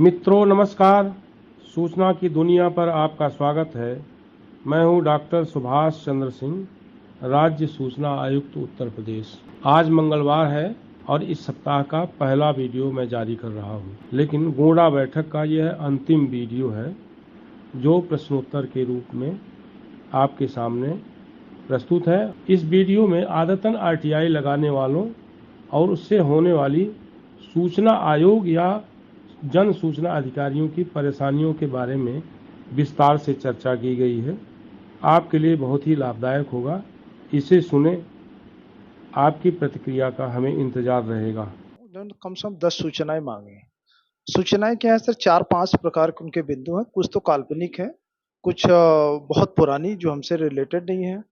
मित्रों नमस्कार। सूचना की दुनिया पर आपका स्वागत है। मैं हूं डॉक्टर सुभाष चंद्र सिंह, राज्य सूचना आयुक्त उत्तर प्रदेश। आज मंगलवार है और इस सप्ताह का पहला वीडियो मैं जारी कर रहा हूं, लेकिन गोंडा बैठक का यह अंतिम वीडियो है जो प्रश्नोत्तर के रूप में आपके सामने प्रस्तुत है। इस वीडियो में आदतन आरटीआई लगाने वालों और उससे होने वाली सूचना आयोग या जन सूचना अधिकारियों की परेशानियों के बारे में विस्तार से चर्चा की गई है। आपके लिए बहुत ही लाभदायक होगा, इसे सुने। आपकी प्रतिक्रिया का हमें इंतजार रहेगा। कम से कम 10 सूचनाएं मांगी। सूचनाएं क्या है सर? 4-5 प्रकार के उनके बिंदु हैं। कुछ तो काल्पनिक है, कुछ बहुत पुरानी जो हमसे रिलेटेड नहीं है,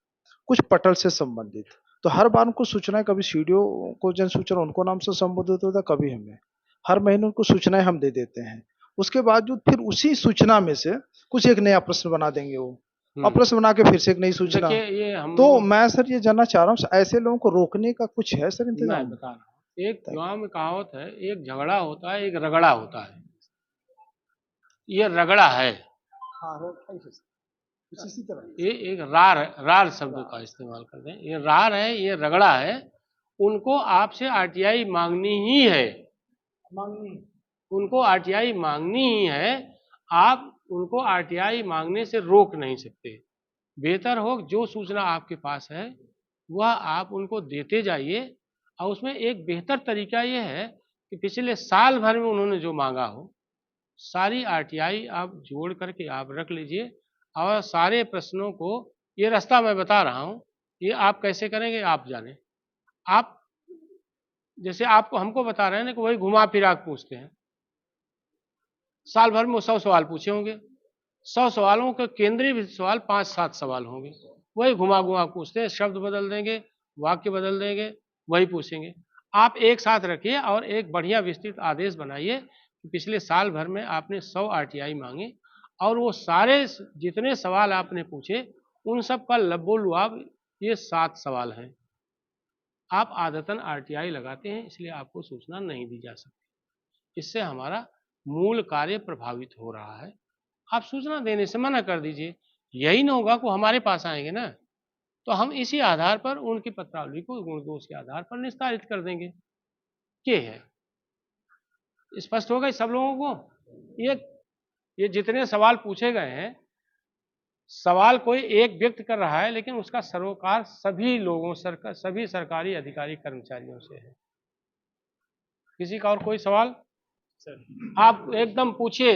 कुछ पटल से संबंधित। तो हर बार उनको सूचनाएं, कभी सीडीओ को जन सूचना उनको नाम से संबोधित होता है, कभी हमें। हर महीने उनको सूचनाएं हम दे देते हैं। उसके बावजूद फिर उसी सूचना में से कुछ एक नया प्रश्न बना देंगे वो, और प्रश्न बना के फिर से एक नई सूचना। तो मैं सर ये जानना चाह रहा हूँ, ऐसे लोगों को रोकने का कुछ है सर इंतजाम? मैं बता रहा हूँ, एक गांव में कहावत है, एक झगड़ा होता है, एक रगड़ा होता है। ये रगड़ा है। हाँ, इसी तरह ये एक रार रार शब्द का इस्तेमाल करते हैं। ये रार है, ये रगड़ा है। उनको आपसे आरटीआई मांगनी ही है, उनको आरटीआई मांगनी ही है। आप उनको आरटीआई मांगने से रोक नहीं सकते। बेहतर हो जो सूचना आपके पास है वह आप उनको देते जाइए। और उसमें एक बेहतर तरीका यह है कि पिछले साल भर में उन्होंने जो मांगा हो सारी आरटीआई आप जोड़ करके आप रख लीजिए। और सारे प्रश्नों को, ये रास्ता मैं बता रहा हूँ, ये आप कैसे करेंगे आप जाने। आप जैसे आपको हमको बता रहे हैं ना कि वही घुमा फिरा के पूछते हैं। साल भर में 100 सवाल पूछे होंगे, 100 सवालों के केंद्रीय सवाल 5-7 सवाल होंगे। वही घुमा घुमा पूछते हैं, शब्द बदल देंगे, वाक्य बदल देंगे, वही पूछेंगे। आप एक साथ रखिए और एक बढ़िया विस्तृत आदेश बनाइए कि पिछले साल भर में आपने 100 आरटीआई मांगे और वो सारे जितने सवाल आपने पूछे उन सब का लबोलुआब ये 7 सवाल हैं। आप आदतन आरटीआई लगाते हैं इसलिए आपको सूचना नहीं दी जा सकती। इससे हमारा मूल कार्य प्रभावित हो रहा है। आप सूचना देने से मना कर दीजिए। यही न होगा कि हमारे पास आएंगे ना, तो हम इसी आधार पर उनकी पत्रावली को गुण दोष के आधार पर निस्तारित कर देंगे। ये है, स्पष्ट हो गए सब लोगों को। ये जितने सवाल पूछे गए हैं, सवाल कोई एक व्यक्ति कर रहा है लेकिन उसका सरोकार सभी लोगों, सभी सरकारी अधिकारी कर्मचारियों से है। किसी का और कोई सवाल? सर आप एकदम पूछिए,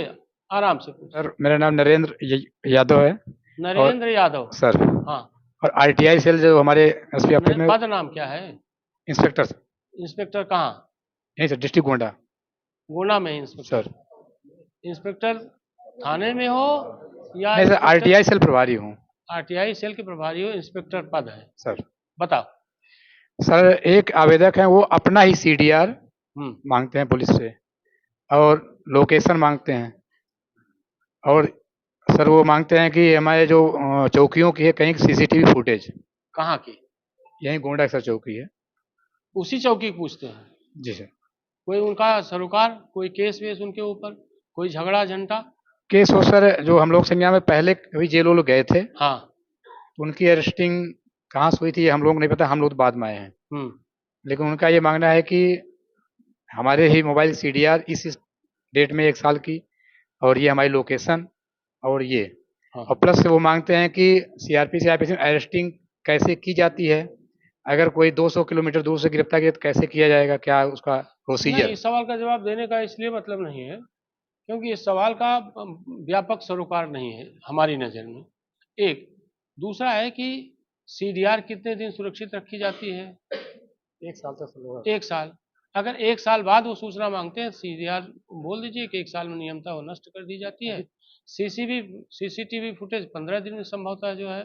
आराम से पूछिए। सर मेरा नाम नरेंद्र यादव है। नरेंद्र यादव सर। हाँ। और आरटीआई सेल जो हमारे एसपी ऑफिस में। पद नाम क्या है? Inspector sir. इंस्पेक्टर कहाँ? यहीं सर, डिस्ट्रिक्ट गोंडा। गोंडा में इंस्पेक्टर? सर इंस्पेक्टर थाने में हो या? नहीं सर, आरटीआई सेल प्रभारी हूँ। आरटीआई सेल के प्रभारी हो, इंस्पेक्टर पद है सर। बताओ। सर एक आवेदक है, वो अपना ही सीडीआर मांगते हैं पुलिस से और लोकेशन मांगते हैं। और सर वो मांगते हैं कि हमारे जो चौकियों की है कहीं सीसीटीवी फुटेज। कहाँ की? यहीं गोंडा सर चौकी है। उसी चौकी पूछते हैं? जी सर। कोई उनका सरोकार, कोई केस वेस उनके ऊपर, कोई झगड़ा झंटा? केस हो सर, जो हम लोग संज्ञान में पहले कभी जेल लोग गए थे। हाँ। उनकी अरेस्टिंग कहाँ से हुई थी हम लोग नहीं पता, हम लोग तो बाद में आए हैं। लेकिन उनका ये मांगना है कि हमारे ही मोबाइल सीडीआर इस डेट में 1 साल की, और ये हमारी लोकेशन, और ये और प्लस वो मांगते हैं कि सीआरपी से आईपीसी में अरेस्टिंग कैसे की जाती है। अगर कोई 200 किलोमीटर दूर से गिरफ्तार किया तो कैसे किया जाएगा, क्या उसका प्रोसीजर? इस सवाल का जवाब देने का इसलिए मतलब नहीं है क्योंकि इस सवाल का व्यापक सरोकार नहीं है हमारी नज़र में। एक दूसरा है कि सीडीआर कितने दिन सुरक्षित रखी जाती है? 1 साल तक। 1 साल। अगर 1 साल बाद वो सूचना मांगते हैं, सीडीआर बोल दीजिए कि 1 साल में नियमतः वो नष्ट कर दी जाती है। सीसीटीवी फुटेज 15 दिन में संभवतः जो है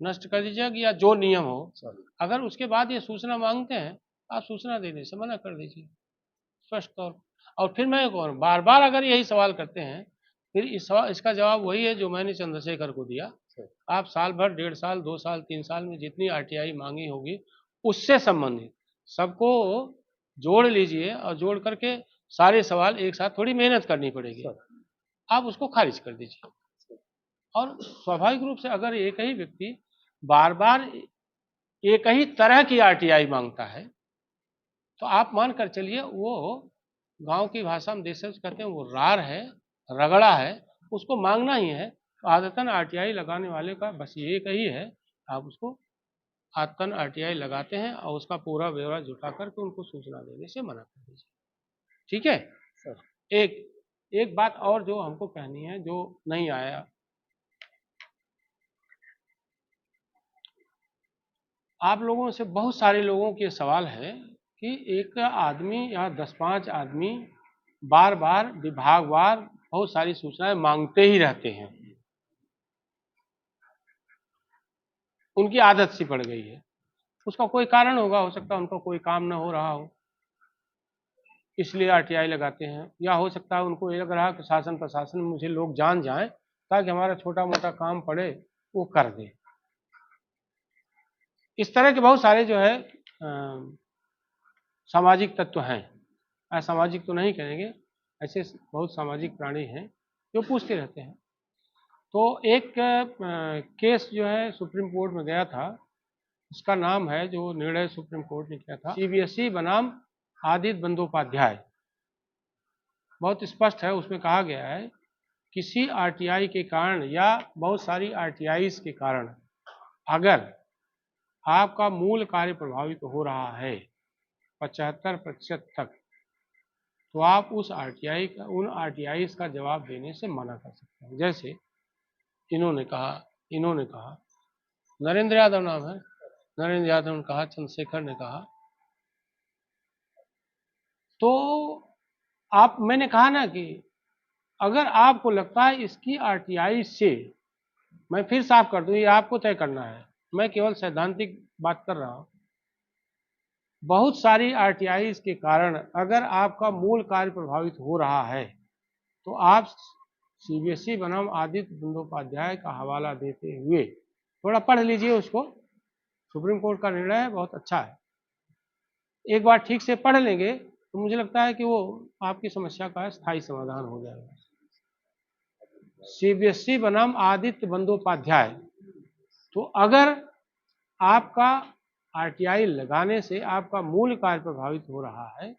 नष्ट कर दी जाएगी, या जो नियम हो। अगर उसके बाद ये सूचना मांगते हैं, आप सूचना देने से मना कर दीजिए स्पष्ट तौर। और फिर मैं बार बार अगर यही सवाल करते हैं, फिर इसका जवाब वही है जो मैंने चंद्रशेखर को दिया। आप साल भर, 1.5 साल, 2 साल, 3 साल में जितनी आरटीआई मांगी होगी उससे संबंधित सबको जोड़ लीजिए और जोड़ करके सारे सवाल एक साथ, थोड़ी मेहनत करनी पड़ेगी, आप उसको खारिज कर दीजिए। और स्वाभाविक रूप से अगर एक ही व्यक्ति बार बार एक ही तरह की आरटीआई मांगता है तो आप मान कर चलिए वो गांव की भाषा में देशज कहते हैं वो रार है, रगड़ा है, उसको मांगना ही है। तो आदतन आरटीआई लगाने वाले का बस ये एक ही है, आप उसको आदतन आरटीआई लगाते हैं और उसका पूरा ब्यौरा जुटा करके उनको सूचना देने से मना कर दीजिए। ठीक है सर। एक बात और जो हमको कहनी है, जो नहीं आया, आप लोगों से बहुत सारे लोगों के सवाल है कि एक आदमी या 10-5 आदमी बार बार विभागवार बहुत सारी सूचनाएं मांगते ही रहते हैं, उनकी आदत सी पड़ गई है। उसका कोई कारण होगा, हो सकता है उनका कोई काम ना हो रहा हो इसलिए आरटीआई लगाते हैं, या हो सकता है उनको ये लग रहा है कि शासन प्रशासन में मुझे लोग जान जाएं ताकि हमारा छोटा मोटा काम पड़े वो कर दे। इस तरह के बहुत सारे जो है सामाजिक तत्व हैं, असामाजिक तो नहीं कहेंगे, ऐसे बहुत सामाजिक प्राणी हैं जो पूछते रहते हैं। तो एक केस जो है सुप्रीम कोर्ट में गया था, उसका नाम है, जो निर्णय सुप्रीम कोर्ट ने किया था, सीबीएसई बनाम आदित्य बंदोपाध्याय। बहुत स्पष्ट है, उसमें कहा गया है किसी आरटीआई के कारण या बहुत सारी आरटीआईज के कारण अगर आपका मूल कार्य प्रभावित हो रहा है 75% तक, तो आप उस आरटीआई का, उन आरटीआईज का जवाब देने से मना कर सकते हैं। जैसे इन्होंने कहा नरेंद्र यादव नाम है, नरेंद्र यादव ने कहा, चंद्रशेखर ने कहा, तो मैंने कहा ना कि अगर आपको लगता है इसकी आरटीआई से, मैं फिर साफ कर दूं, ये आपको तय करना है, मैं केवल सैद्धांतिक बात कर रहा हूं। बहुत सारी आरटीआईज के कारण अगर आपका मूल कार्य प्रभावित हो रहा है तो आप सीबीएसई बनाम आदित्य बंदोपाध्याय का हवाला देते हुए थोड़ा पढ़ लीजिए उसको, सुप्रीम कोर्ट का निर्णय है, बहुत अच्छा है। एक बार ठीक से पढ़ लेंगे तो मुझे लगता है कि वो आपकी समस्या का स्थायी समाधान हो जाएगा। सीबीएसई बनाम आदित्य बंदोपाध्याय। तो अगर आपका आरटीआई लगाने से आपका मूल कार्य प्रभावित हो रहा है,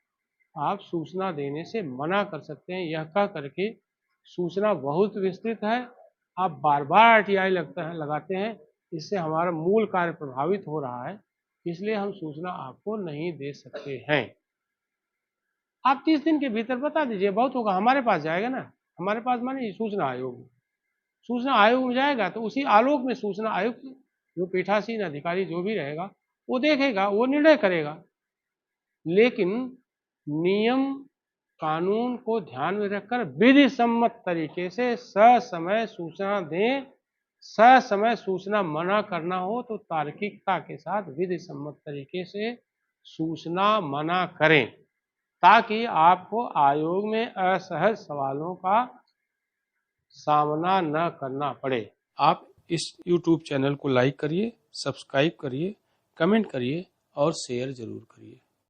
आप सूचना देने से मना कर सकते हैं, यह कह करके सूचना बहुत विस्तृत है, आप बार बार आरटीआई लगाते हैं, इससे हमारा मूल कार्य प्रभावित हो रहा है, इसलिए हम सूचना आपको नहीं दे सकते हैं। आप 30 दिन के भीतर बता दीजिए, बहुत होगा, हमारे पास जाएगा ना, हमारे पास माने सूचना आयोग में जाएगा, तो उसी आलोक में सूचना आयोग जो पीठासीन अधिकारी जो भी रहेगा वो देखेगा, वो निर्णय करेगा। लेकिन नियम कानून को ध्यान में रखकर विधि सम्मत तरीके से ससमय सूचना दें। ससमय सूचना मना करना हो तो तार्किकता के साथ विधि सम्मत तरीके से सूचना मना करें, ताकि आपको आयोग में असहज सवालों का सामना न करना पड़े। आप इस YouTube चैनल को लाइक करिए, सब्सक्राइब करिए, कमेंट करिए और शेयर जरूर करिए।